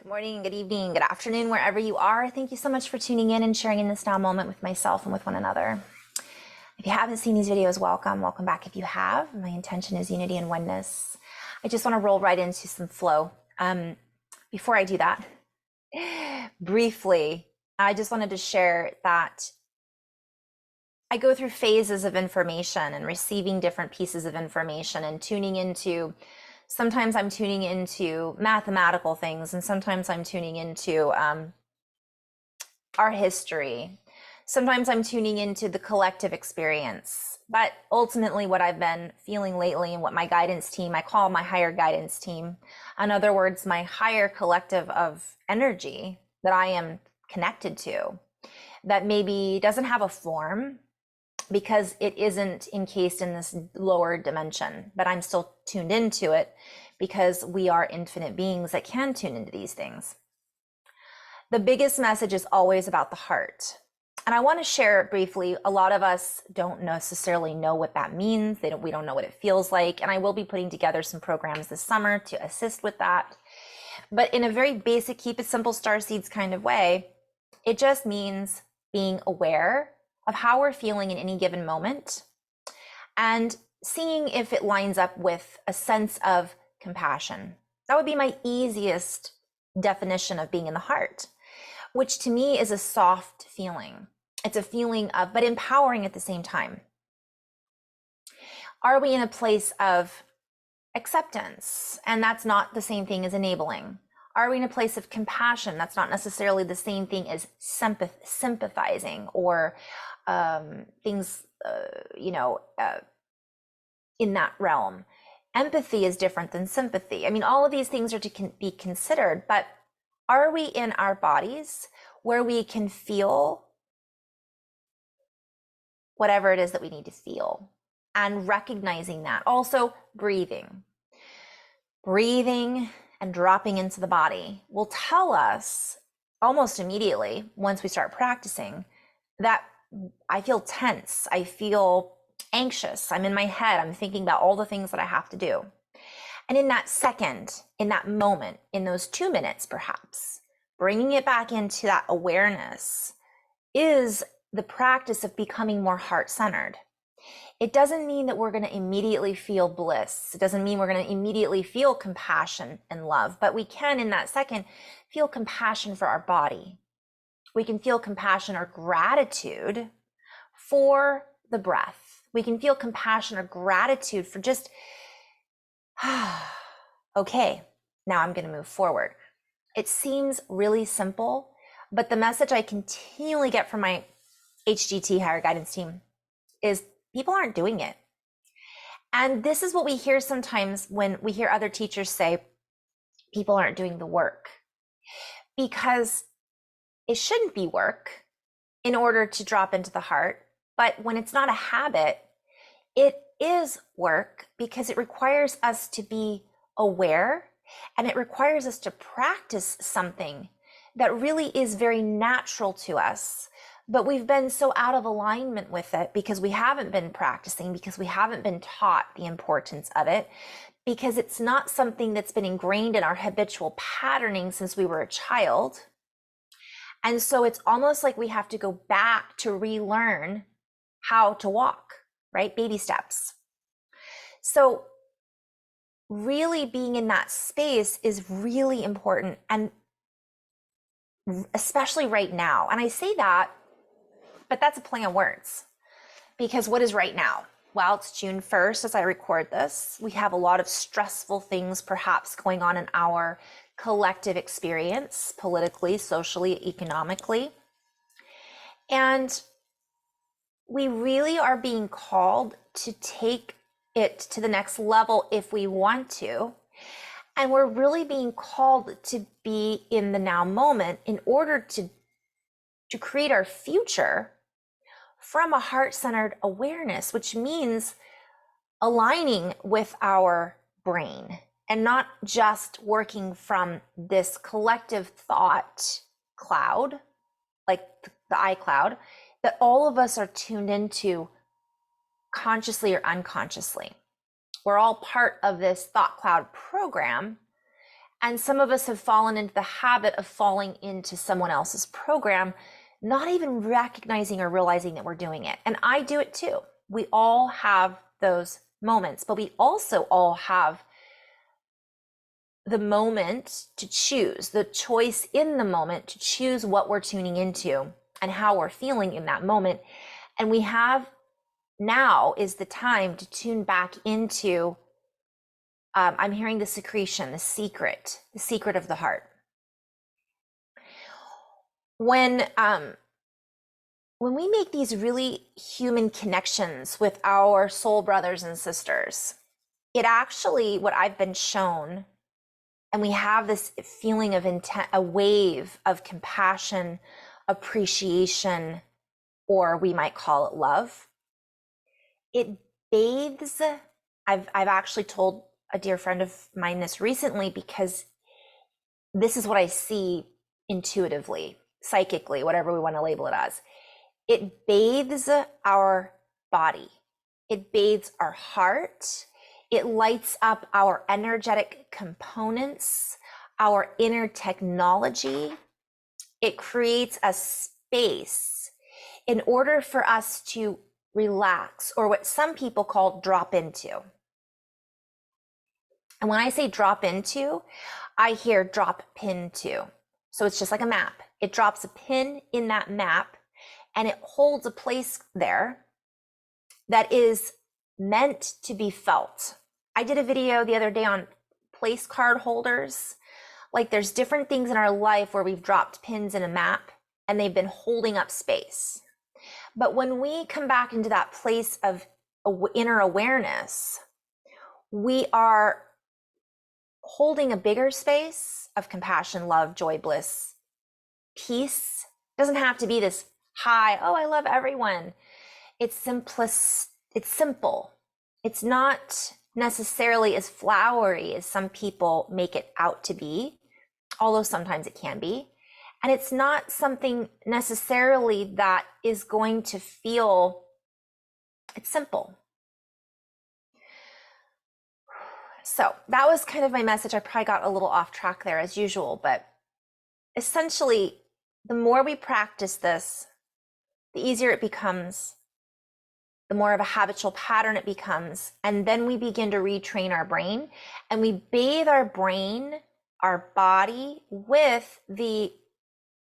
Good morning, good evening, good afternoon, wherever you are. Thank you so much for tuning in and sharing in this now moment with myself and with one another. If you haven't seen these videos, welcome. Welcome back if you have. My intention is unity and oneness. I just want to roll right into some flow. Before I do that, briefly, I just wanted to share that I go through phases of information and receiving different pieces of information and tuning into. Sometimes I'm tuning into mathematical things, and sometimes I'm tuning into our history. Sometimes I'm tuning into the collective experience. But ultimately, what I've been feeling lately and what my guidance team, I call my higher guidance team, in other words, my higher collective of energy that I am connected to, that maybe doesn't have a form, because it isn't encased in this lower dimension, but I'm still tuned into it because we are infinite beings that can tune into these things. The biggest message is always about the heart. And I want to share briefly, a lot of us don't necessarily know what that means. We don't know what it feels like. And I will be putting together some programs this summer to assist with that. But in a very basic, keep it simple, star seeds kind of way, it just means being aware of how we're feeling in any given moment and seeing if it lines up with a sense of compassion. That would be my easiest definition of being in the heart, which to me is a soft feeling. It's a feeling of, but empowering at the same time. Are we in a place of acceptance? And that's not the same thing as enabling. Are we in a place of compassion? That's not necessarily the same thing as sympathizing or things, in that realm. Empathy is different than sympathy. I mean, all of these things are to be considered, but are we in our bodies where we can feel whatever it is that we need to feel and recognizing that? Also, breathing and dropping into the body will tell us almost immediately once we start practicing that I feel tense, I feel anxious, I'm in my head, I'm thinking about all the things that I have to do. And in that second, in that moment, in those 2 minutes perhaps, bringing it back into that awareness is the practice of becoming more heart-centered. It doesn't mean that we're going to immediately feel bliss. It doesn't mean we're going to immediately feel compassion and love, but we can in that second feel compassion for our body. We can feel compassion or gratitude for the breath. We can feel compassion or gratitude for just, okay, now I'm going to move forward. It seems really simple, but the message I continually get from my HGT, higher guidance team, is people aren't doing it. And this is what we hear sometimes when we hear other teachers say people aren't doing the work, because it shouldn't be work in order to drop into the heart. But when it's not a habit, it is work because it requires us to be aware and it requires us to practice something that really is very natural to us. But we've been so out of alignment with it because we haven't been practicing, because we haven't been taught the importance of it, because it's not something that's been ingrained in our habitual patterning since we were a child. And so it's almost like we have to go back to relearn how to walk, right? Baby steps. So really being in that space is really important, and especially right now. And I say that, but that's a play on words, because what is right now? Well, it's June 1st as I record this. We have a lot of stressful things perhaps going on in our collective experience, politically, socially, economically. And we really are being called to take it to the next level if we want to. And we're really being called to be in the now moment in order to create our future from a heart-centered awareness, which means aligning with our brain and not just working from this collective thought cloud, like the iCloud, that all of us are tuned into consciously or unconsciously. We're all part of this thought cloud program, And some of us have fallen into the habit of falling into someone else's program, not even recognizing or realizing that we're doing it. And I do it too. We all have those moments, but we also all have the moment to choose, the choice in the moment to choose what we're tuning into and how we're feeling in that moment. And we have, now is the time to tune back into, I'm hearing the secretion, the secret of the heart. When we make these really human connections with our soul brothers and sisters, it actually, what I've been shown, and we have this feeling of intent, a wave of compassion, appreciation, or we might call it love. It bathes. I've actually told a dear friend of mine this recently, because this is what I see intuitively, psychically, whatever we want to label it as. It bathes our body. It bathes our heart. It lights up our energetic components, our inner technology. It creates a space in order for us to relax, or what some people call drop into. And when I say drop into, I hear drop pin to. So it's just like a map. It drops a pin in that map, and it holds a place there that is meant to be felt. I did a video the other day on place card holders. Like, there's different things in our life where we've dropped pins in a map and they've been holding up space. But when we come back into that place of inner awareness, we are holding a bigger space of compassion, love, joy, bliss, peace. It doesn't have to be this high, oh, I love everyone. It's simple. It's not necessarily as flowery as some people make it out to be, although sometimes it can be. And it's not something necessarily that is going to feel, it's simple. So that was kind of my message. I probably got a little off track there as usual, but essentially, the more we practice this, the easier it becomes, the more of a habitual pattern it becomes. And then we begin to retrain our brain, and we bathe our brain, our body, with the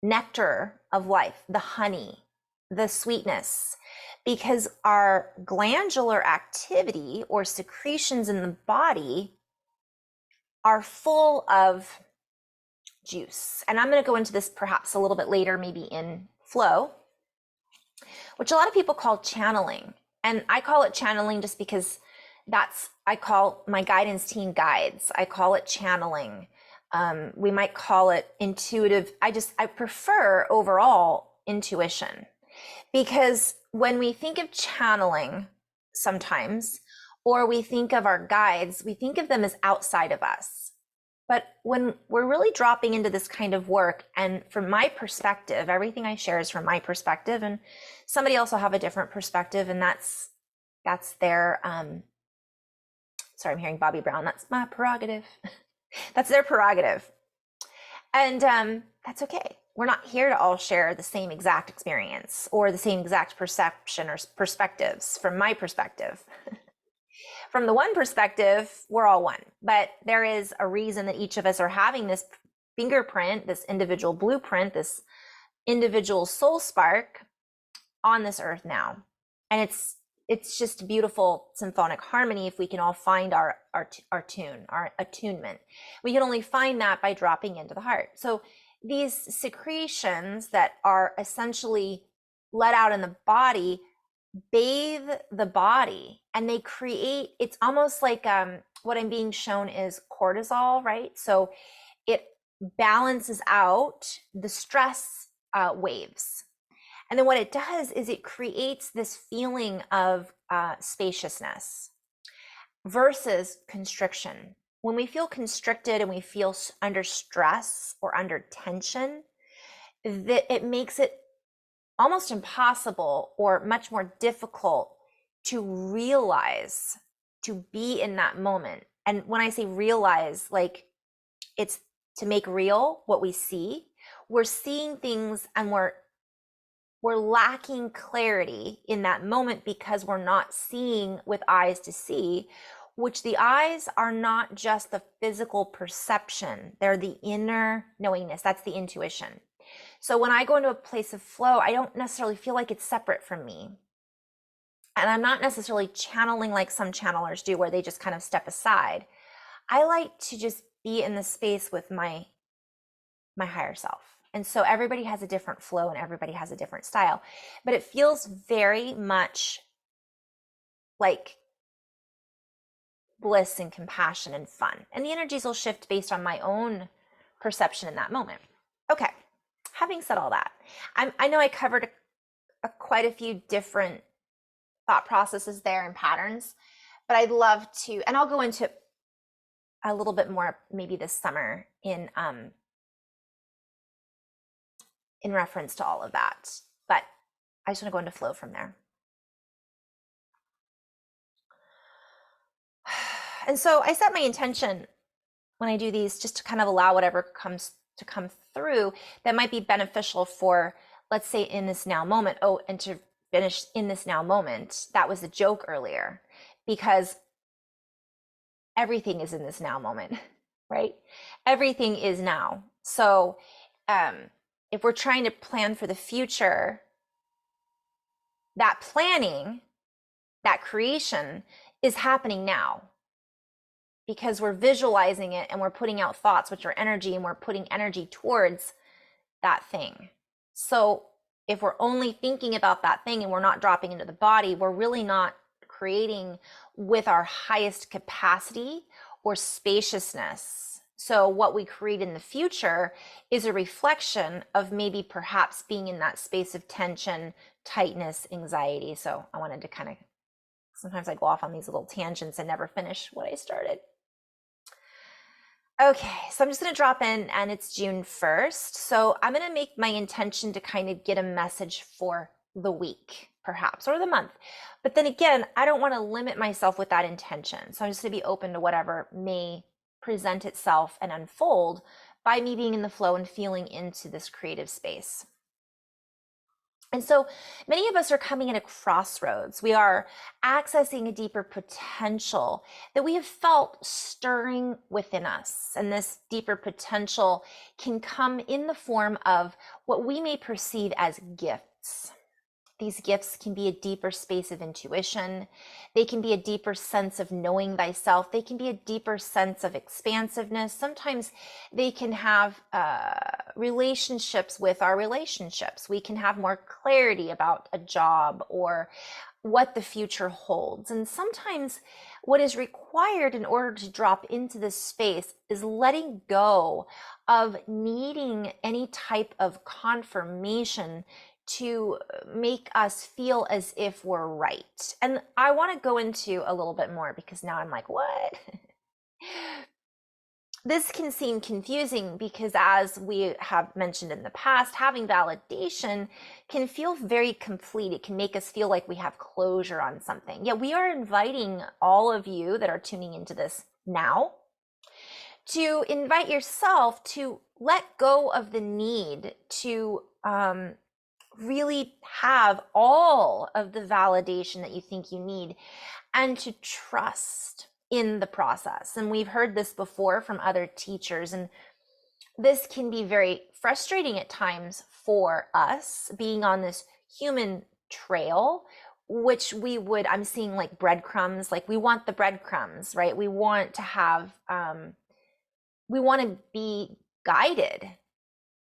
nectar of life, the honey, the sweetness, because our glandular activity or secretions in the body are full of juice. And I'm going to go into this perhaps a little bit later, maybe in flow, which a lot of people call channeling. And I call it channeling just because I call my guidance team guides. I call it channeling. We might call it intuitive. I prefer overall intuition, because when we think of channeling sometimes, or we think of our guides, we think of them as outside of us. But when we're really dropping into this kind of work, and from my perspective, everything I share is from my perspective, and somebody else will have a different perspective, and that's their, sorry, I'm hearing Bobby Brown, that's my prerogative. That's their prerogative. And that's okay. We're not here to all share the same exact experience or the same exact perception or perspectives from my perspective. From the one perspective, we're all one, but there is a reason that each of us are having this fingerprint, this individual blueprint, this individual soul spark on this earth now. And it's just beautiful symphonic harmony if we can all find our tune, our attunement. We can only find that by dropping into the heart. So these secretions that are essentially let out in the body bathe the body, and they create, it's almost like what I'm being shown is cortisol, right? So it balances out the stress waves. And then what it does is it creates this feeling of spaciousness versus constriction. When we feel constricted and we feel under stress or under tension, that it makes it almost impossible or much more difficult to realize, to be in that moment. And when I say realize, like, it's to make real what we see, we're seeing things and we're lacking clarity in that moment because we're not seeing with eyes to see, which the eyes are not just the physical perception, they're the inner knowingness. That's the intuition. So when I go into a place of flow, I don't necessarily feel like it's separate from me. And I'm not necessarily channeling like some channelers do, where they just kind of step aside. I like to just be in the space with my higher self. And so everybody has a different flow and everybody has a different style, but it feels very much like bliss and compassion and fun. And the energies will shift based on my own perception in that moment. Okay, having said all that, I know I covered quite a few different thought processes there and patterns, but I'd love to, and I'll go into a little bit more maybe this summer in reference to all of that, but I just want to go into flow from there. And so I set my intention when I do these just to kind of allow whatever comes to come through that might be beneficial for, let's say, in this now moment. Oh, and to finish in this now moment, that was a joke earlier, because everything is in this now moment, right? Everything is now. So if we're trying to plan for the future, that planning, that creation is happening now, because we're visualizing it and we're putting out thoughts, which are energy, and we're putting energy towards that thing. So if we're only thinking about that thing and we're not dropping into the body, we're really not creating with our highest capacity or spaciousness. So what we create in the future is a reflection of maybe perhaps being in that space of tension, tightness, anxiety. So I wanted to kind of, sometimes I go off on these little tangents and never finish what I started. Okay, so I'm just going to drop in, and it's June 1st. So I'm going to make my intention to kind of get a message for the week, perhaps, or the month. But then again, I don't want to limit myself with that intention. So I'm just going to be open to whatever may present itself and unfold by me being in the flow and feeling into this creative space. And so many of us are coming at a crossroads. We are accessing a deeper potential that we have felt stirring within us. And this deeper potential can come in the form of what we may perceive as gifts. These gifts can be a deeper space of intuition. They can be a deeper sense of knowing thyself. They can be a deeper sense of expansiveness. Sometimes they can have relationships with our relationships. We can have more clarity about a job or what the future holds. And sometimes what is required in order to drop into this space is letting go of needing any type of confirmation to make us feel as if we're right. And I want to go into a little bit more, because now I'm like, what? This can seem confusing because, as we have mentioned in the past, having validation can feel very complete. It can make us feel like we have closure on something. Yet we are inviting all of you that are tuning into this now to invite yourself to let go of the need to really have all of the validation that you think you need, and to trust in the process. And we've heard this before from other teachers, and this can be very frustrating at times for us, being on this human trail, which we would, I'm seeing like breadcrumbs, like we want the breadcrumbs, right? We want to have, we want to be guided.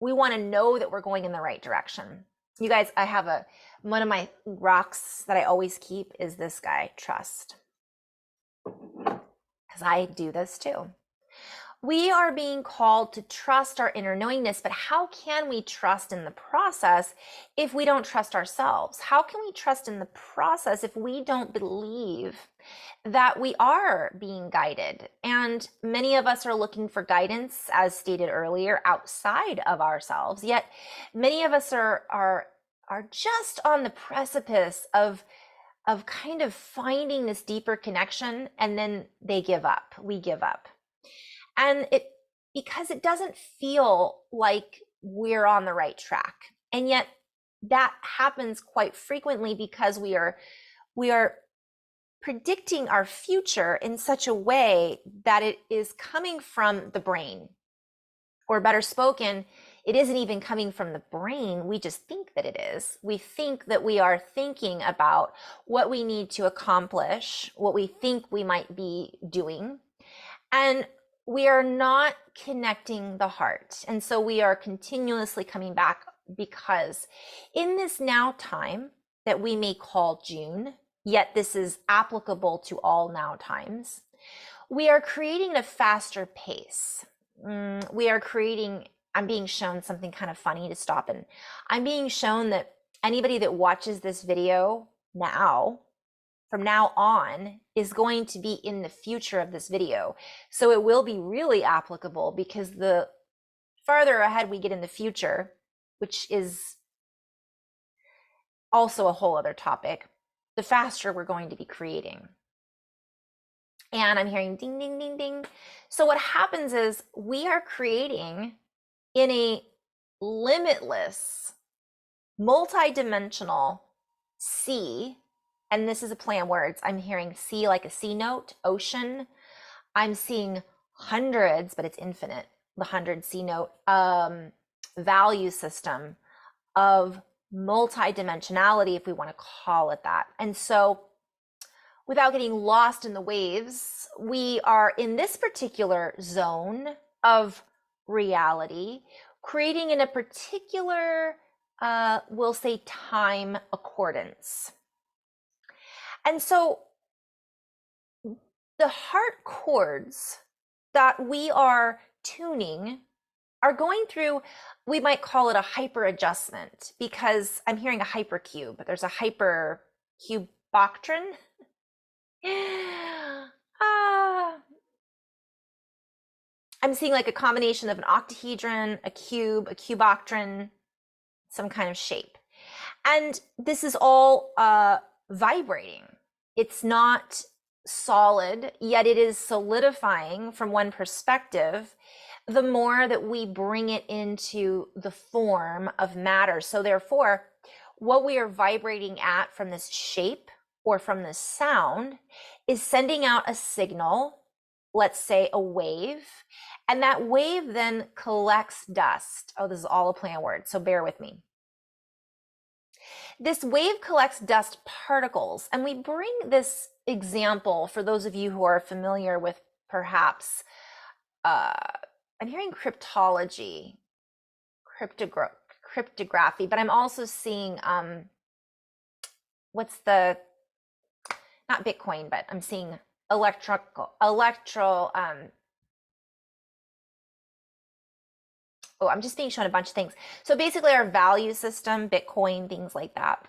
We want to know that we're going in the right direction. You guys, I have one of my rocks that I always keep is this guy, trust. Because I do this too. We are being called to trust our inner knowingness, but how can we trust in the process if we don't trust ourselves? How can we trust in the process if we don't believe that we are being guided? And many of us are looking for guidance, as stated earlier, outside of ourselves. Yet many of us are just on the precipice of kind of finding this deeper connection, and then they give up. We give up. And because it doesn't feel like we're on the right track. And yet that happens quite frequently because we are predicting our future in such a way that it is coming from the brain. Or better spoken, it isn't even coming from the brain. We just think that it is. We think that we are thinking about what we need to accomplish, what we think we might be doing, and we are not connecting the heart. And so we are continuously coming back, because in this now time that we may call June, yet this is applicable to all now times, we are creating a faster pace. We are creating, I'm being shown something kind of funny to stop, and I'm being shown that anybody that watches this video now, from now on, is going to be in the future of this video. So it will be really applicable, because the farther ahead we get in the future, which is also a whole other topic, the faster we're going to be creating. And I'm hearing ding, ding, ding, ding. So what happens is we are creating in a limitless, multi-dimensional sea. And this is a play on words. I'm hearing sea like a C note, ocean. I'm seeing hundreds, but it's infinite, the 100 C note value system of multi-dimensionality, if we want to call it that. And so without getting lost in the waves, we are in this particular zone of reality, creating in a particular, we'll say, time accordance. And so the heart chords that we are tuning are going through, we might call it a hyper adjustment, because I'm hearing a hypercube, but there's a hypercuboctron. I'm seeing like a combination of an octahedron, a cube, a cuboctron, some kind of shape. And this is all vibrating. It's not solid, yet it is solidifying from one perspective the more that we bring it into the form of matter. So therefore, what we are vibrating at from this shape or from this sound is sending out a signal, let's say a wave, and that wave then collects dust. Oh, this is all a play on words, so bear with me. This wave collects dust particles, and we bring this example for those of you who are familiar with perhaps, I'm hearing cryptology, cryptography, but I'm also seeing, what's the, not Bitcoin, but I'm seeing I'm just being shown a bunch of things. So basically our value system, Bitcoin, things like that.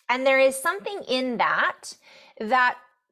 And there is something in that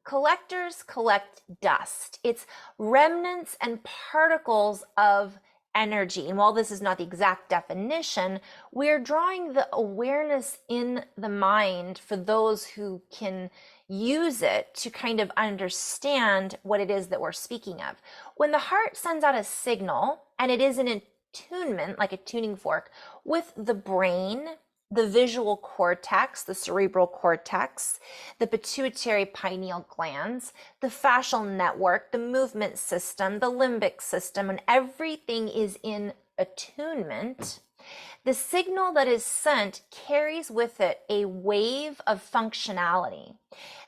collectors collect dust. It's remnants and particles of energy. And while this is not the exact definition, we're drawing the awareness in the mind for those who can use it to kind of understand what it is that we're speaking of. When the heart sends out a signal, and it is an attunement, like a tuning fork, with the brain, the visual cortex, the cerebral cortex, the pituitary pineal glands, the fascial network, the movement system, the limbic system, and everything is in attunement, the signal that is sent carries with it a wave of functionality.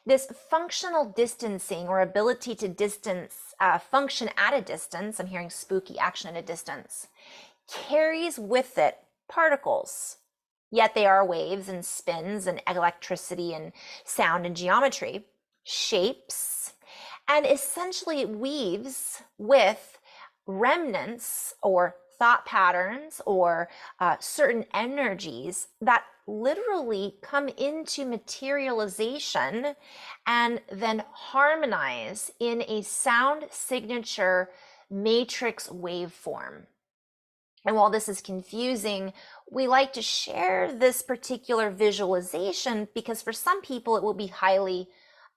This functional distancing, or ability to distance, function at a distance, I'm hearing spooky, action at a distance, carries with it particles. Yet they are waves and spins and electricity and sound and geometry, shapes, and essentially it weaves with remnants or thought patterns or certain energies that literally come into materialization and then harmonize in a sound signature matrix waveform. And while this is confusing, we like to share this particular visualization because for some people it will be highly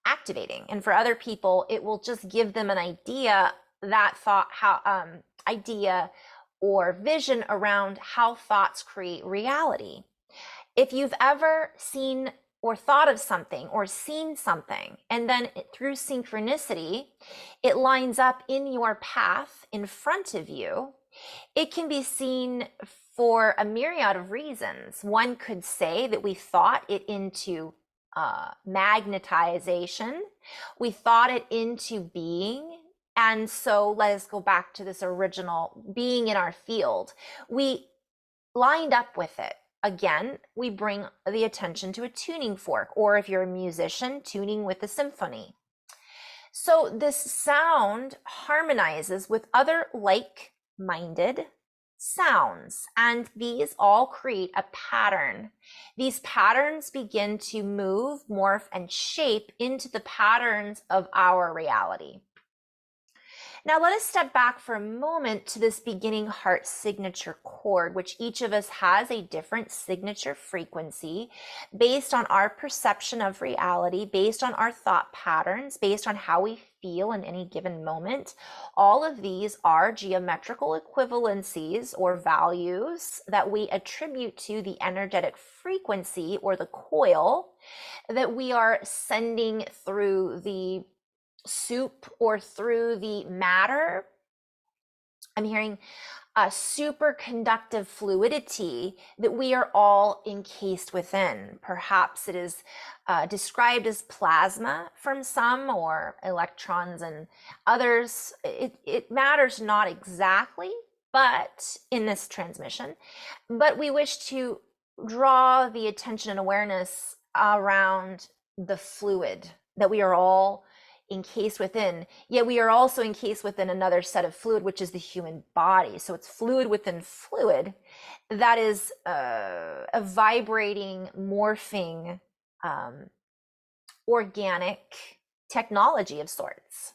activating. And for other people, it will just give them an idea that thought, how idea or vision around how thoughts create reality. If you've ever seen or thought of something or seen something, and then through synchronicity, it lines up in your path in front of you, it can be seen for a myriad of reasons. One could say that we thought it into magnetization, we thought it into being. And so let us go back to this original being in our field. We lined up with it. Again, we bring the attention to a tuning fork, or if you're a musician, tuning with a symphony. So this sound harmonizes with other like-minded sounds, and these all create a pattern. These patterns begin to move, morph, and shape into the patterns of our reality. Now let us step back for a moment to this beginning heart signature chord, which each of us has a different signature frequency based on our perception of reality, based on our thought patterns, based on how we feel in any given moment. All of these are geometrical equivalencies or values that we attribute to the energetic frequency or the coil that we are sending through the soup or through the matter. I'm hearing a superconductive fluidity that we are all encased within. Perhaps it is described as plasma from some, or electrons and others. It matters not exactly, but in this transmission, but we wish to draw the attention and awareness around the fluid that we are all encased within, yet we are also encased within another set of fluid, which is the human body. So it's fluid within fluid that is a vibrating, morphing, organic technology of sorts.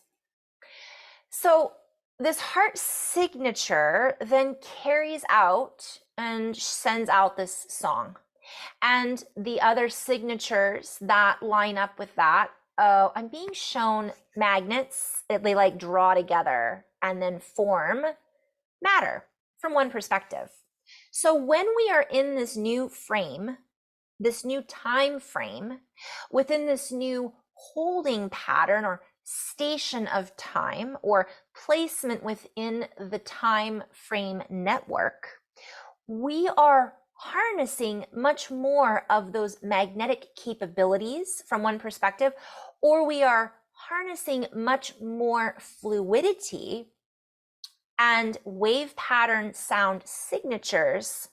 So this heart signature then carries out and sends out this song, and the other signatures that line up with that. I'm being shown magnets. They like draw together and then form matter from one perspective. So when we are in this new frame, this new time frame, within this new holding pattern or station of time or placement within the time frame network, we are harnessing much more of those magnetic capabilities from one perspective, or we are harnessing much more fluidity and wave pattern sound signatures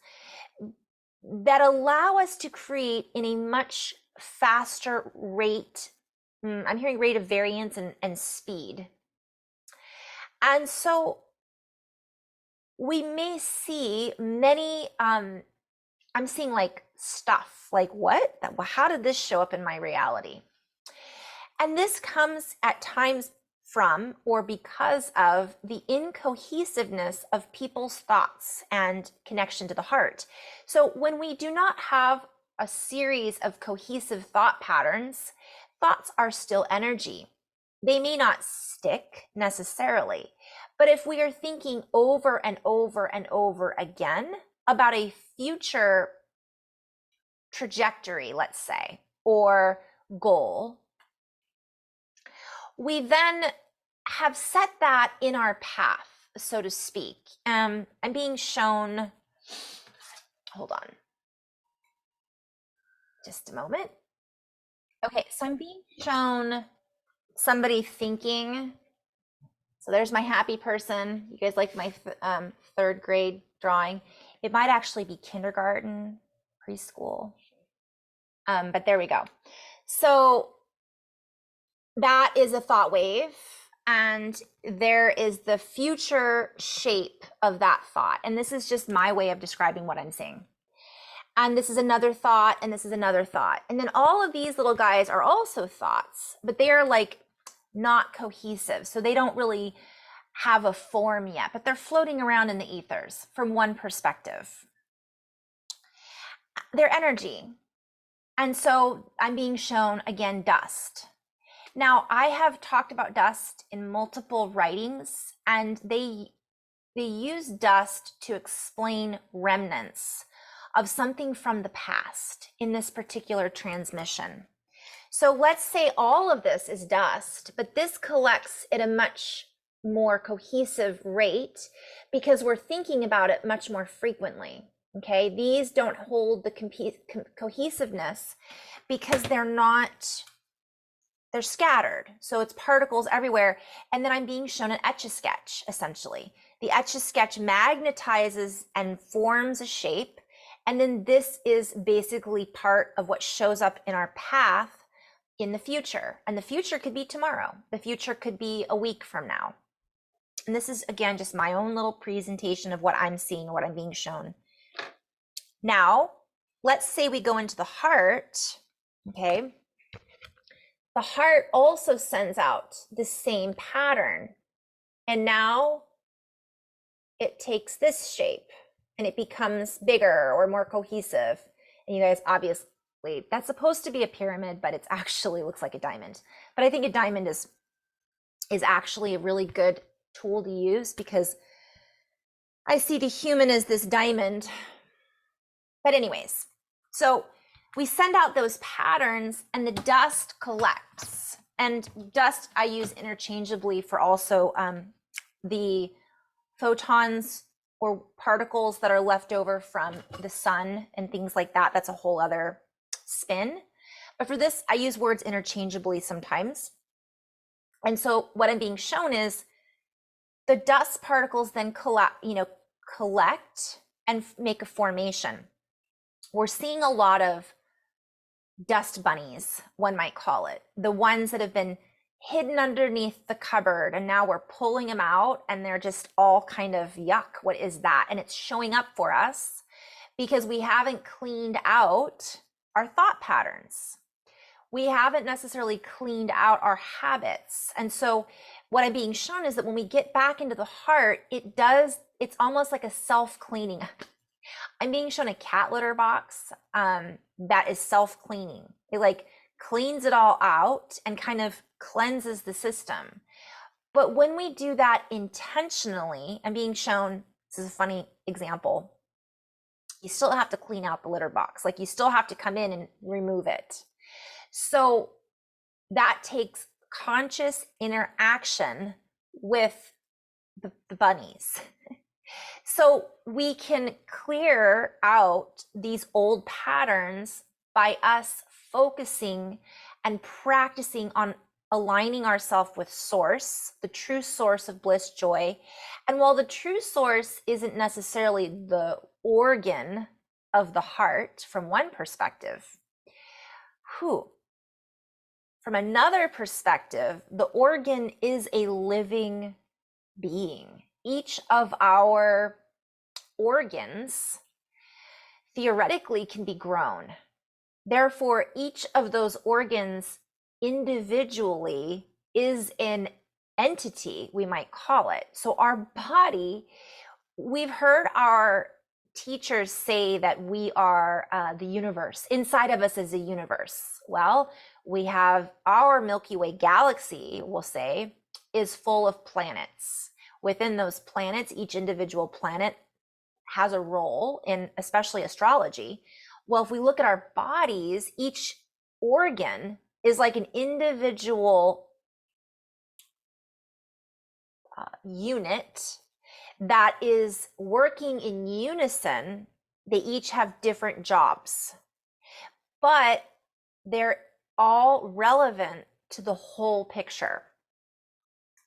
that allow us to create in a much faster rate. I'm hearing rate of variance and speed. And so we may see many, I'm seeing like stuff like, what? How did this show up in my reality? And this comes at times from or because of the incohesiveness of people's thoughts and connection to the heart. So when we do not have a series of cohesive thought patterns, thoughts are still energy. They may not stick necessarily, but if we are thinking over and over and over again about a future trajectory, let's say, or goal, we then have set that in our path, so to speak. I'm being shown, hold on, just a moment. Okay, so I'm being shown somebody thinking. So there's my happy person. You guys like my third grade drawing. It might actually be kindergarten, preschool, but there we go. So that is a thought wave, and there is the future shape of that thought. And this is just my way of describing what I'm seeing. And this is another thought, and this is another thought. And then all of these little guys are also thoughts, but they are like not cohesive. So they don't really have a form yet, but they're floating around in the ethers from one perspective. They're energy. And so I'm being shown again, dust. Now, I have talked about dust in multiple writings and they use dust to explain remnants of something from the past in this particular transmission. So let's say all of this is dust, but this collects at a much more cohesive rate because we're thinking about it much more frequently. Okay, these don't hold the cohesiveness because they're scattered. So it's particles everywhere. And then I'm being shown an Etch-a-Sketch, essentially. The Etch-a-Sketch magnetizes and forms a shape. And then this is basically part of what shows up in our path in the future. And the future could be tomorrow. The future could be a week from now. And this is, again, just my own little presentation of what I'm seeing, what I'm being shown. Now, let's say we go into the heart, okay? The heart also sends out the same pattern. And now it takes this shape and it becomes bigger or more cohesive. And you guys, obviously, that's supposed to be a pyramid, but it actually looks like a diamond. But I think a diamond is actually a really good tool to use because I see the human as this diamond. But anyways, so we send out those patterns and the dust collects. And dust I use interchangeably for also the photons or particles that are left over from the sun and things like that. That's a whole other spin. But for this, I use words interchangeably sometimes. And so what I'm being shown is the dust particles then collect and make a formation. We're seeing a lot of dust bunnies, one might call it, the ones that have been hidden underneath the cupboard and now we're pulling them out and they're just all kind of yuck, what is that? And it's showing up for us because we haven't cleaned out our thought patterns. We haven't necessarily cleaned out our habits. And so what I'm being shown is that when we get back into the heart, it's almost like a self-cleaning. I'm being shown a cat litter box that is self-cleaning. It like cleans it all out and kind of cleanses the system. But when we do that intentionally, I'm being shown, this is a funny example, you still have to clean out the litter box. Like you still have to come in and remove it. So that takes conscious interaction with the bunnies. So we can clear out these old patterns by us focusing and practicing on aligning ourselves with source, the true source of bliss, joy. And while the true source isn't necessarily the organ of the heart from one perspective, from another perspective, the organ is a living being. Each of our organs theoretically can be grown. Therefore, each of those organs individually is an entity, we might call it. So our body, we've heard our teachers say that we are the universe. Inside of us is a universe. Well, we have our Milky Way galaxy, we'll say, is full of planets. Within those planets, each individual planet has a role in, especially astrology. Well, if we look at our bodies, each organ is like an individual unit that is working in unison. They each have different jobs, but they're all relevant to the whole picture.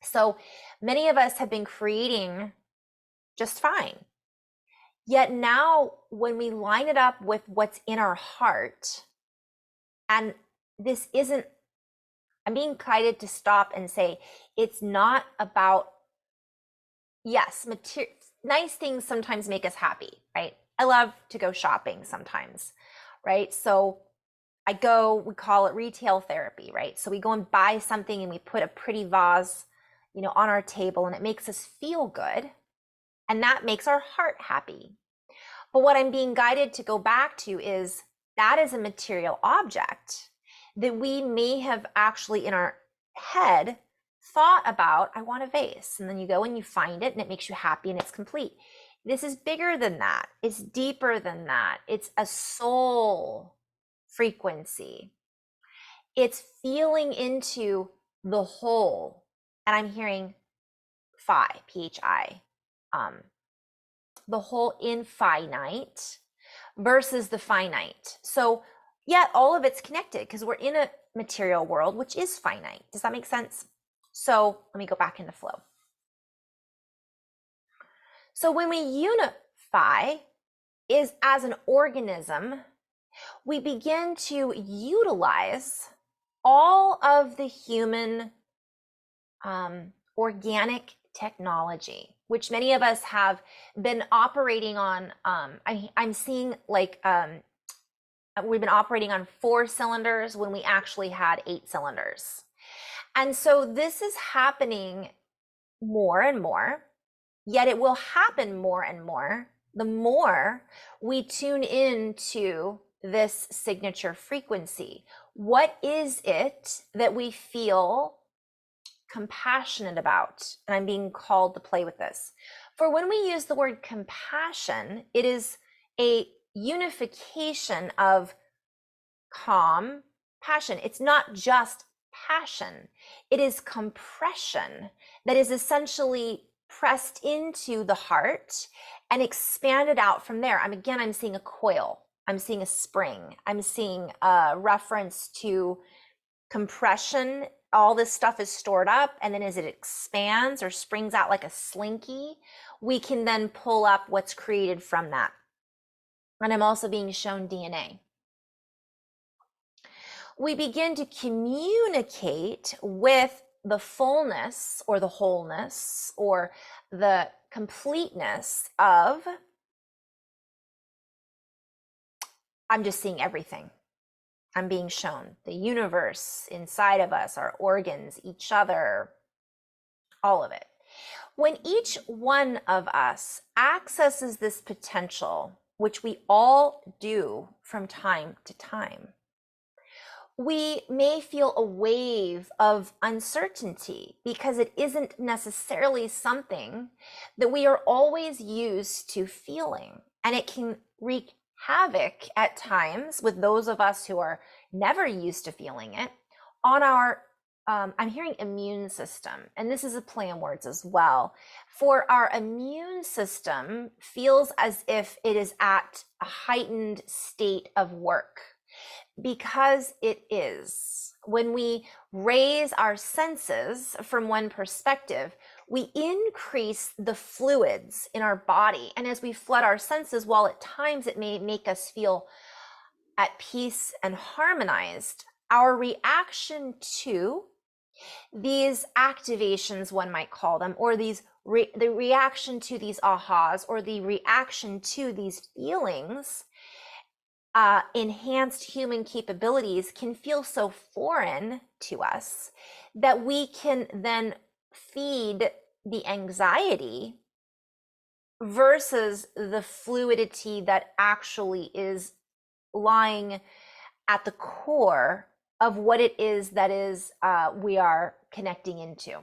So many of us have been creating just fine. Yet now when we line it up with what's in our heart, and this isn't, I'm being guided to stop and say, it's not about, yes, nice things sometimes make us happy, right? I love to go shopping sometimes, right? So we call it retail therapy, right? So we go and buy something and we put a pretty vase, on our table and it makes us feel good. And that makes our heart happy. But what I'm being guided to go back to is that is a material object that we may have actually in our head thought about, I want a vase, and then you go and you find it and it makes you happy and it's complete. This is bigger than that. It's deeper than that. It's a soul frequency. It's feeling into the whole. And I'm hearing phi, P-H-I, the whole infinite versus the finite. So yet all of it's connected because we're in a material world, which is finite. Does that make sense? So let me go back into flow. So when we unify is as an organism, we begin to utilize all of the human organic technology, which many of us have been operating on. I'm seeing like we've been operating on 4 cylinders when we actually had 8 cylinders. And so this is happening more and more, yet it will happen more and more the more we tune into this signature frequency. What is it that we feel compassionate about? And I'm being called to play with this. For when we use the word compassion, it is a unification of calm, passion. It's not just passion. It is compression that is essentially pressed into the heart and expanded out from there. I'm seeing a coil. I'm seeing a spring. I'm seeing a reference to compression. All this stuff is stored up, and then as it expands or springs out like a slinky, we can then pull up what's created from that. And I'm also being shown DNA. We begin to communicate with the fullness or the wholeness or the completeness of, I'm just seeing everything. I'm being shown the universe inside of us, our organs, each other, all of it. When each one of us accesses this potential, which we all do from time to time, we may feel a wave of uncertainty because it isn't necessarily something that we are always used to feeling. And it can wreak havoc at times with those of us who are never used to feeling it on our, I'm hearing immune system, and this is a play on words as well. For our immune system feels as if it is at a heightened state of work. Because it is. When we raise our senses from one perspective, we increase the fluids in our body. And as we flood our senses, while at times it may make us feel at peace and harmonized, our reaction to these activations, one might call them, or these the reaction to these ahas, or the reaction to these feelings, enhanced human capabilities can feel so foreign to us that we can then feed the anxiety versus the fluidity that actually is lying at the core of what it is that is we are connecting into.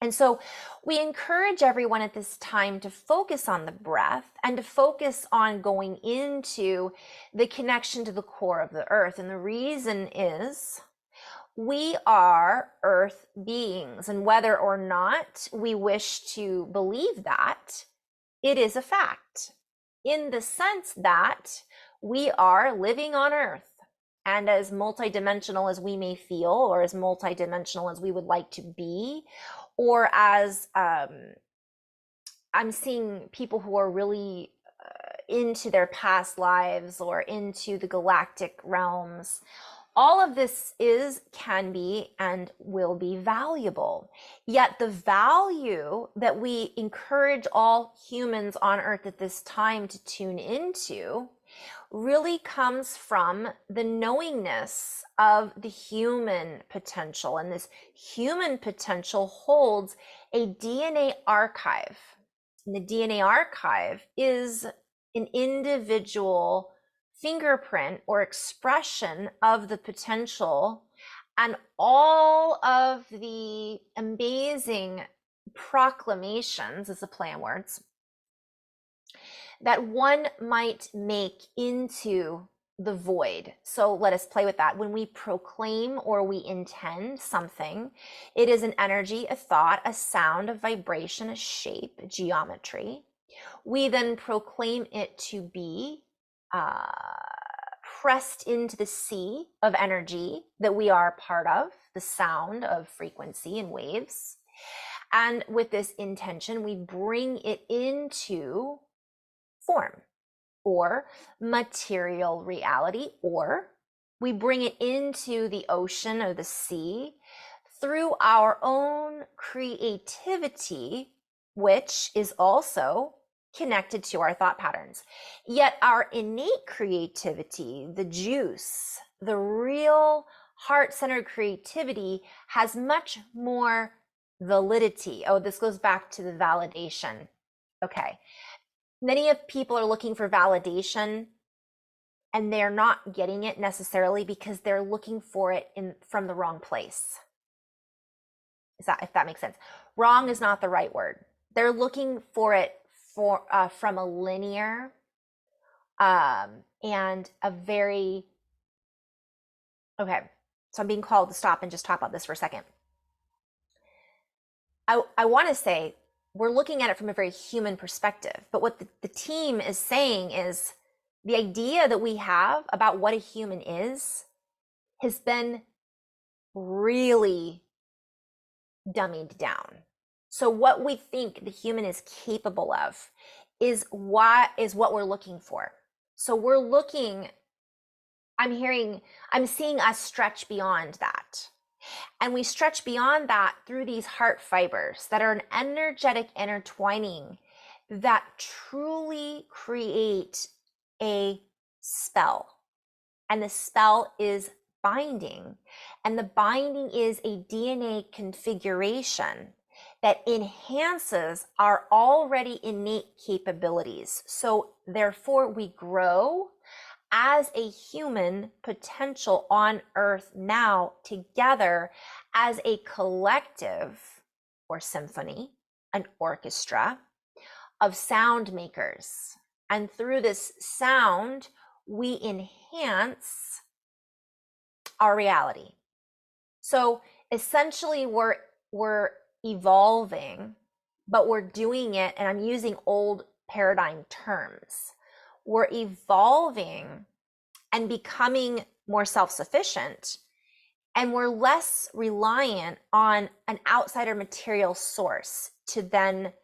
And so we encourage everyone at this time to focus on the breath and to focus on going into the connection to the core of the earth. And the reason is we are earth beings, and whether or not we wish to believe that, it is a fact in the sense that we are living on earth. And as multidimensional as we may feel, or as multidimensional as we would like to be, or as I'm seeing people who are really into their past lives or into the galactic realms, all of this can be, and will be valuable. Yet the value that we encourage all humans on earth at this time to tune into really comes from the knowingness of the human potential. And this human potential holds a DNA archive. And the DNA archive is an individual fingerprint or expression of the potential and all of the amazing proclamations, is a play on words, that one might make into the void. So let us play with that. When we proclaim or we intend something, it is an energy, a thought, a sound, a vibration, a shape, a geometry. We then proclaim it to be pressed into the sea of energy that we are part of, the sound of frequency and waves. And with this intention, we bring it into form or material reality, or we bring it into the ocean or the sea through our own creativity, which is also connected to our thought patterns. Yet our innate creativity, the juice, the real heart-centered creativity has much more validity. Oh, this goes back to the validation. Okay. Many of people are looking for validation and they're not getting it necessarily because they're looking for it from the wrong place. If that makes sense. Wrong is not the right word. They're looking for it from a linear and a very, okay, so I'm being called to stop and just talk about this for a second. I want to say we're looking at it from a very human perspective, but what the team is saying is the idea that we have about what a human is has been really dummied down. So what we think the human is capable of is what we're looking for. So we're looking, I'm seeing us stretch beyond that. And we stretch beyond that through these heart fibers that are an energetic intertwining that truly create a spell. And the spell is binding. And the binding is a DNA configuration that enhances our already innate capabilities. So therefore we grow as a human potential on earth now together as a collective or symphony, an orchestra of sound makers. And through this sound, we enhance our reality. So essentially we're evolving, but we're doing it, and I'm using old paradigm terms. We're evolving and becoming more self-sufficient, and we're less reliant on an outsider material source to then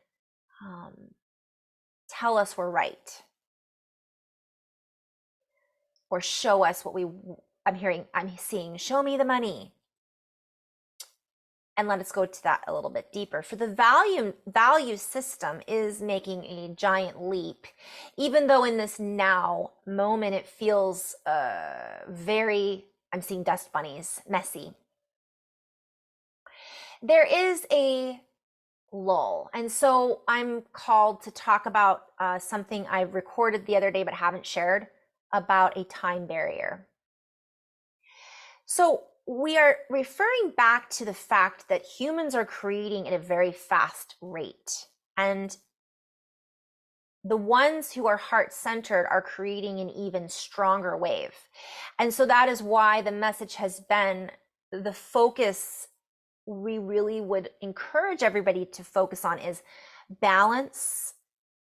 tell us we're right or show us what I'm seeing, show me the money. And let us go to that a little bit deeper. For the value system is making a giant leap, even though in this now moment it feels very, I'm seeing dust bunnies, messy. There is a lull. And so I'm called to talk about something I recorded the other day but haven't shared, about a time barrier. So we are referring back to the fact that humans are creating at a very fast rate, and the ones who are heart-centered are creating an even stronger wave. And so that is why the message has been the focus we really would encourage everybody to focus on is balance,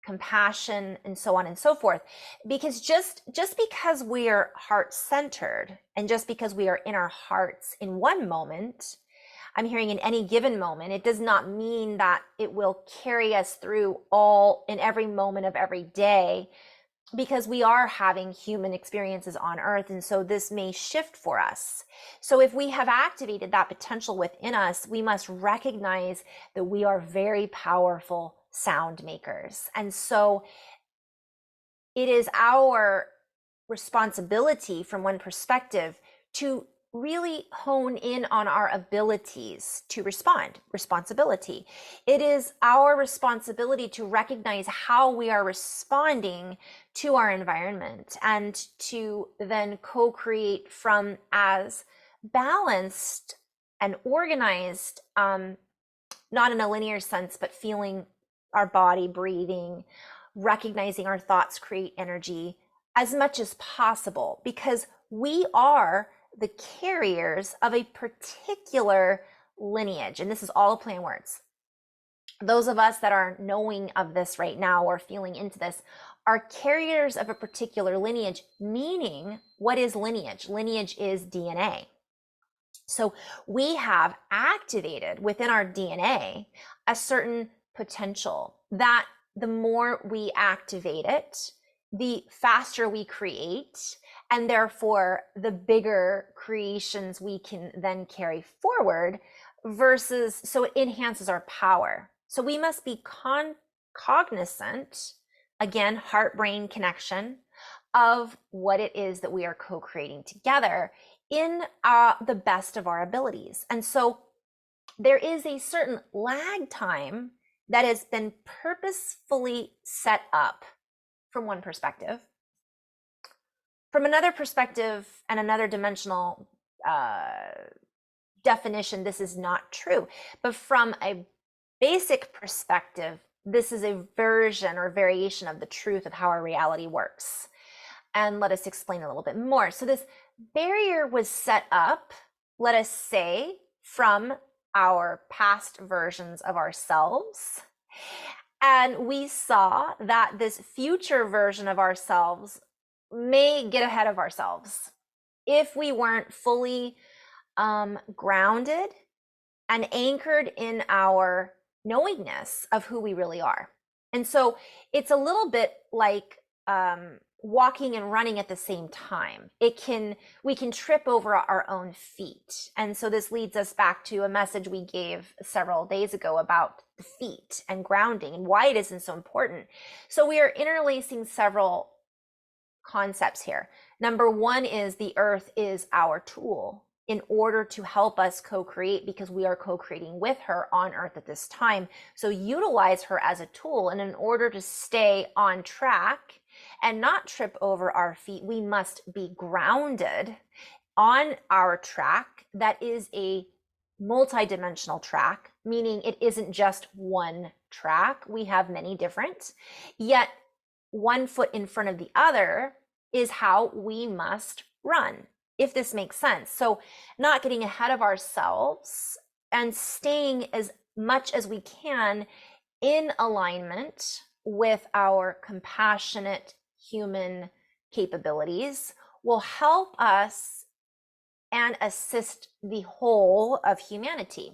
compassion, and so on and so forth. Because just because we are heart-centered and just because we are in our hearts in one moment, I'm hearing in any given moment, it does not mean that it will carry us through all in every moment of every day, because we are having human experiences on earth. And so this may shift for us. So if we have activated that potential within us, we must recognize that we are very powerful sound makers. And so it is our responsibility from one perspective to really hone in on our abilities to respond. Responsibility. It is our responsibility to recognize how we are responding to our environment and to then co-create from as balanced and organized, not in a linear sense, but feeling our body, breathing, recognizing our thoughts create energy as much as possible, because we are the carriers of a particular lineage. And this is all a play on words. Those of us that are knowing of this right now or feeling into this are carriers of a particular lineage, meaning what is lineage? Lineage is DNA. So we have activated within our DNA a certain potential that the more we activate it, the faster we create, and therefore the bigger creations we can then carry forward versus, so it enhances our power. So we must be cognizant, again, heart-brain connection, of what it is that we are co-creating together in the best of our abilities. And so there is a certain lag time that has been purposefully set up from one perspective. From another perspective and another dimensional definition, this is not true. But from a basic perspective, this is a version or variation of the truth of how our reality works. And let us explain a little bit more. So this barrier was set up, let us say, from our past versions of ourselves. And we saw that this future version of ourselves may get ahead of ourselves if we weren't fully grounded and anchored in our knowingness of who we really are. And so it's a little bit like walking and running at the same time. We can trip over our own feet. And so this leads us back to a message we gave several days ago about the feet and grounding and why it isn't so important. So we are interlacing several concepts here. Number one is the earth is our tool in order to help us co-create, because we are co-creating with her on earth at this time. So utilize her as a tool. And in order to stay on track and not trip over our feet, we must be grounded on our track that is a multidimensional track, meaning it isn't just one track. We have many different, yet one foot in front of the other is how we must run, if this makes sense. So not getting ahead of ourselves and staying as much as we can in alignment with our compassionate human capabilities will help us and assist the whole of humanity.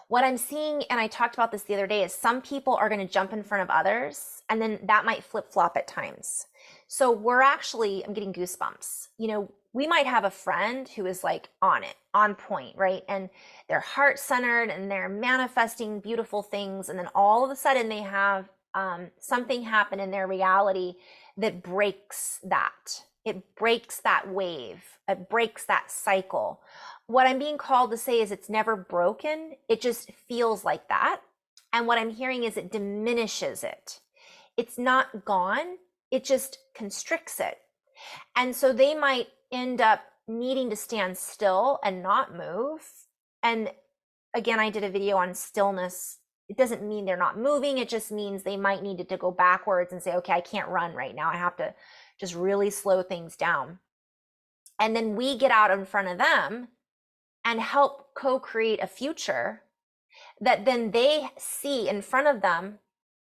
What I'm seeing, and I talked about this the other day, is some people are going to jump in front of others, and then that might flip-flop at times. So we're actually, I'm getting goosebumps. You know, we might have a friend who is like on it, on point, right? And they're heart-centered and they're manifesting beautiful things. And then all of a sudden they have something happen in their reality that breaks that. It breaks that wave. It breaks that cycle. What I'm being called to say is it's never broken. It just feels like that. And what I'm hearing is it diminishes it. It's not gone. It just constricts it. And so they might end up needing to stand still and not move. And again, I did a video on stillness. It doesn't mean they're not moving. It just means they might need to go backwards and say, okay, I can't run right now. I have to just really slow things down. And then we get out in front of them and help co-create a future that then they see in front of them.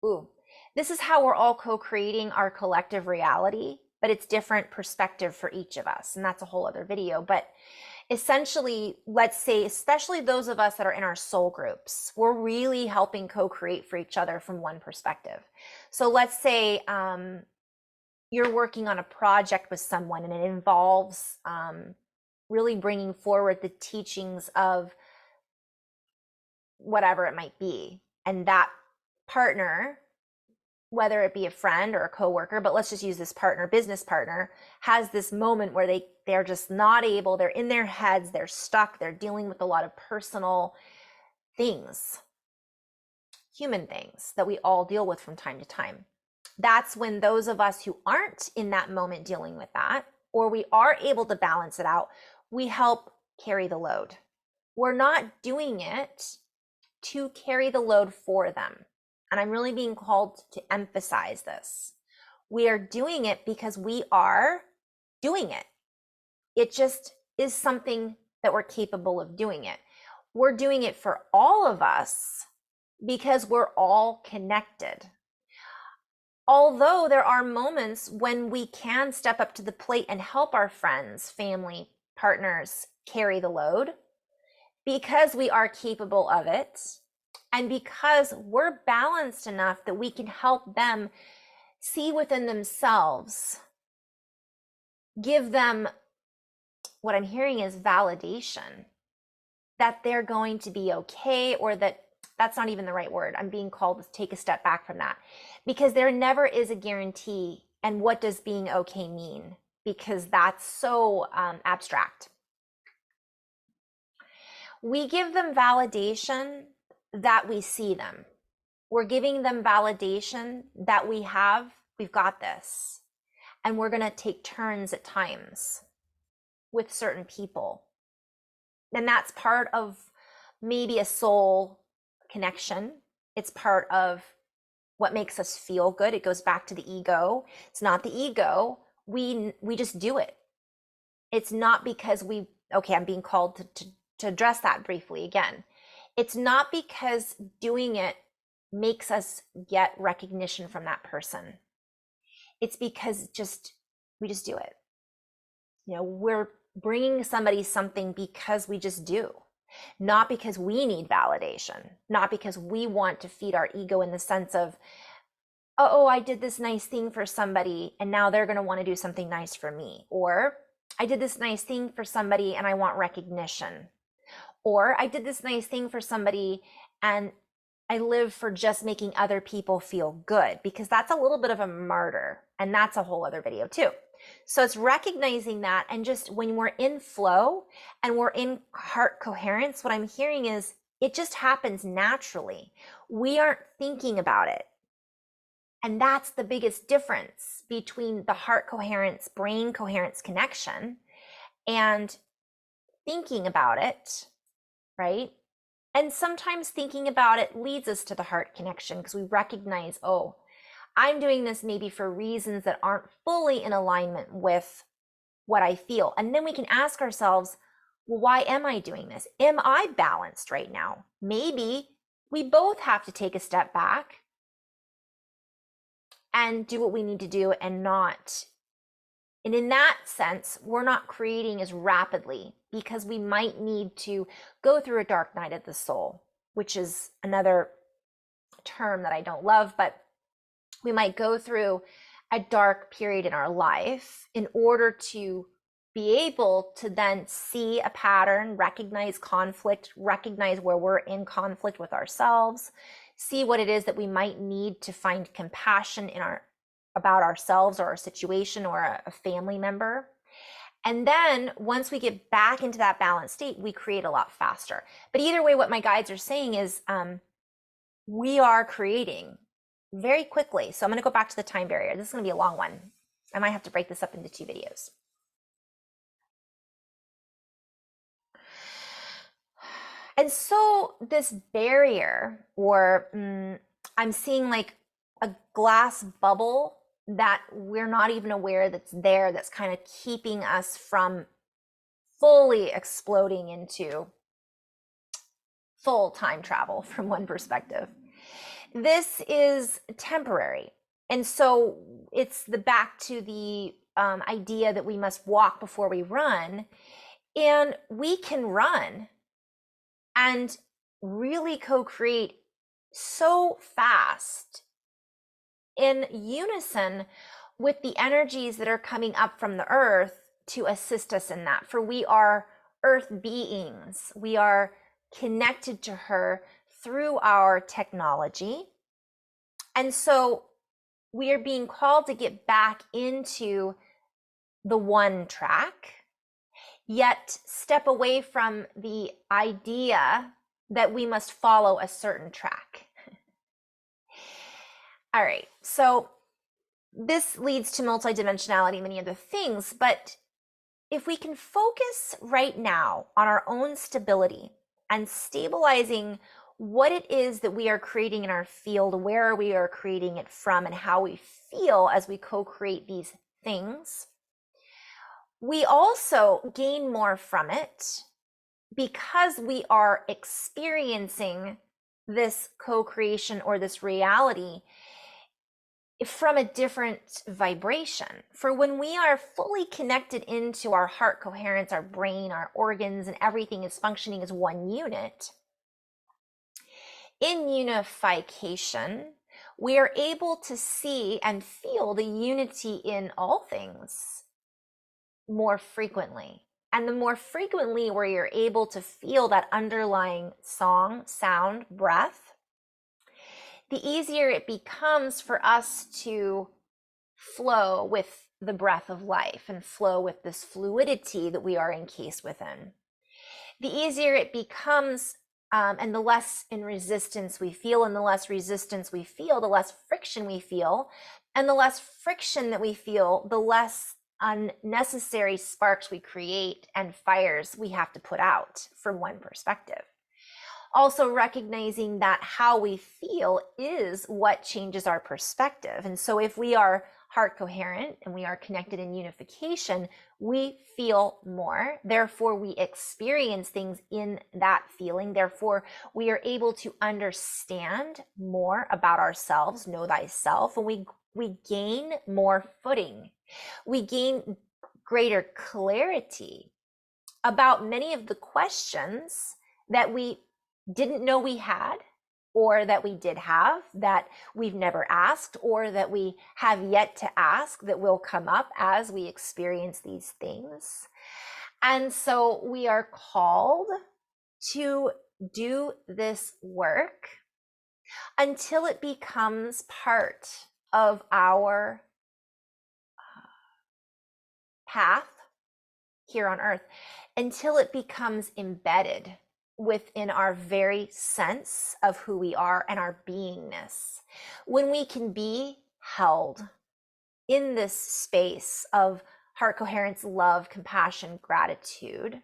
Ooh, this is how we're all co-creating our collective reality, but it's different perspective for each of us. And that's a whole other video. But essentially, let's say, especially those of us that are in our soul groups, we're really helping co-create for each other from one perspective. So let's say you're working on a project with someone and it involves really bringing forward the teachings of whatever it might be. And that partner, whether it be a friend or a coworker, but let's just use this partner, business partner, has this moment where they're just not able, they're in their heads, they're stuck, they're dealing with a lot of personal things, human things that we all deal with from time to time. That's when those of us who aren't in that moment dealing with that, or we are able to balance it out, we help carry the load. We're not doing it to carry the load for them. And I'm really being called to emphasize this. We are doing it because we are doing it. It just is something that we're capable of doing it. We're doing it for all of us because we're all connected. Although there are moments when we can step up to the plate and help our friends, family, partners carry the load, because we are capable of it, and because we're balanced enough that we can help them see within themselves, give them, what I'm hearing is validation, that they're going to be okay, or that's not even the right word. I'm being called to take a step back from that, because there never is a guarantee. And what does being okay mean? Because that's so abstract. We give them validation that we see them. We're giving them validation that we've got this. And we're going to take turns at times with certain people. And that's part of maybe a soul connection. It's part of what makes us feel good. It goes back to the ego. It's not the ego. We just do it. It's not because I'm being called to address that briefly again. It's not because doing it makes us get recognition from that person. It's because we just do it. We're bringing somebody something because we just do, not because we need validation, not because we want to feed our ego in the sense of, oh, I did this nice thing for somebody and now they're going to want to do something nice for me. Or I did this nice thing for somebody and I want recognition. Or I did this nice thing for somebody and I live for just making other people feel good, because that's a little bit of a martyr, and that's a whole other video too. So it's recognizing that, and just when we're in flow and we're in heart coherence, what I'm hearing is it just happens naturally. We aren't thinking about it. And that's the biggest difference between the heart coherence, brain coherence connection and thinking about it, right? And sometimes thinking about it leads us to the heart connection, because we recognize, oh, I'm doing this maybe for reasons that aren't fully in alignment with what I feel. And then we can ask ourselves, well, why am I doing this? Am I balanced right now? Maybe we both have to take a step back and do what we need to do, and in that sense, we're not creating as rapidly, because we might need to go through a dark night of the soul, which is another term that I don't love, but we might go through a dark period in our life in order to be able to then see a pattern, recognize conflict, recognize where we're in conflict with ourselves, see what it is that we might need to find compassion about ourselves or our situation or a family member. And then once we get back into that balanced state, we create a lot faster. But either way, what my guides are saying is we are creating very quickly. So I'm going to go back to the time barrier. This is going to be a long one. I might have to break this up into 2 videos. And so this barrier, or I'm seeing like a glass bubble that we're not even aware that's there, that's kind of keeping us from fully exploding into full time travel from one perspective. This is temporary. And so it's back to the idea that we must walk before we run. And we can run and really co-create so fast in unison with the energies that are coming up from the earth to assist us in that. For we are earth beings. We are connected to her through our technology. And so we are being called to get back into the one track, yet step away from the idea that we must follow a certain track. All right, so this leads to multidimensionality and many other things, but if we can focus right now on our own stability and stabilizing what it is that we are creating in our field, where we are creating it from, and how we feel as we co-create these things, we also gain more from it because we are experiencing this co-creation or this reality from a different vibration. For when we are fully connected into our heart coherence, our brain, our organs, and everything is functioning as one unit, in unification, we are able to see and feel the unity in all things more frequently. And the more frequently we're able to feel that underlying song, sound, breath, the easier it becomes for us to flow with the breath of life and flow with this fluidity that we are encased within. The easier it becomes, and the less in resistance we feel, and the less resistance we feel, the less friction we feel, and the less friction that we feel, the less unnecessary sparks we create and fires we have to put out from one perspective. Also recognizing that how we feel is what changes our perspective. And so if we are heart coherent and we are connected in unification, we feel more. Therefore, we experience things in that feeling. Therefore, we are able to understand more about ourselves, know thyself, and we gain more footing. We gain greater clarity about many of the questions that we didn't know we had, or that we did have that we've never asked, or that we have yet to ask that will come up as we experience these things. And so we are called to do this work until it becomes part of our path here on earth, until it becomes embedded within our very sense of who we are and our beingness. When we can be held in this space of heart coherence, love, compassion, gratitude,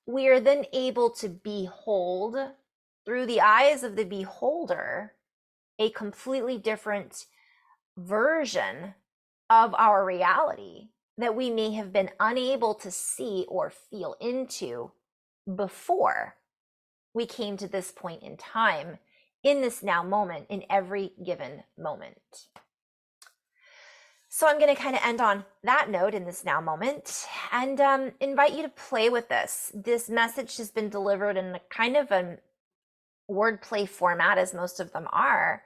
we are then able to behold through the eyes of the beholder a completely different version of our reality that we may have been unable to see or feel into before we came to this point in time, in this now moment, in every given moment. So I'm going to kind of end on that note in this now moment, and invite you to play with this. This message has been delivered in a kind of a wordplay format, as most of them are,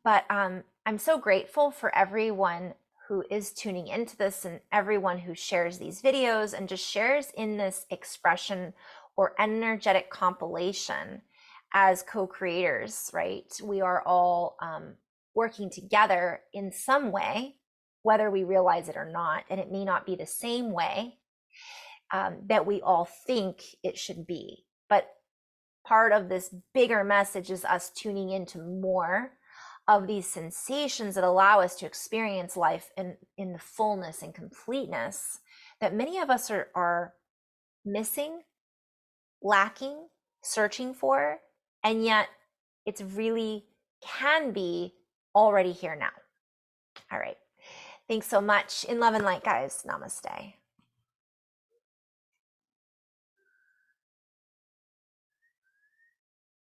but I'm so grateful for everyone who is tuning into this and everyone who shares these videos and just shares in this expression or energetic compilation as co-creators, right? We are all working together in some way, whether we realize it or not, and it may not be the same way that we all think it should be. But part of this bigger message is us tuning into more of these sensations that allow us to experience life in the fullness and completeness that many of us are missing, lacking, searching for, and yet it's really can be already here now. All right. Thanks so much. In love and light, guys. Namaste.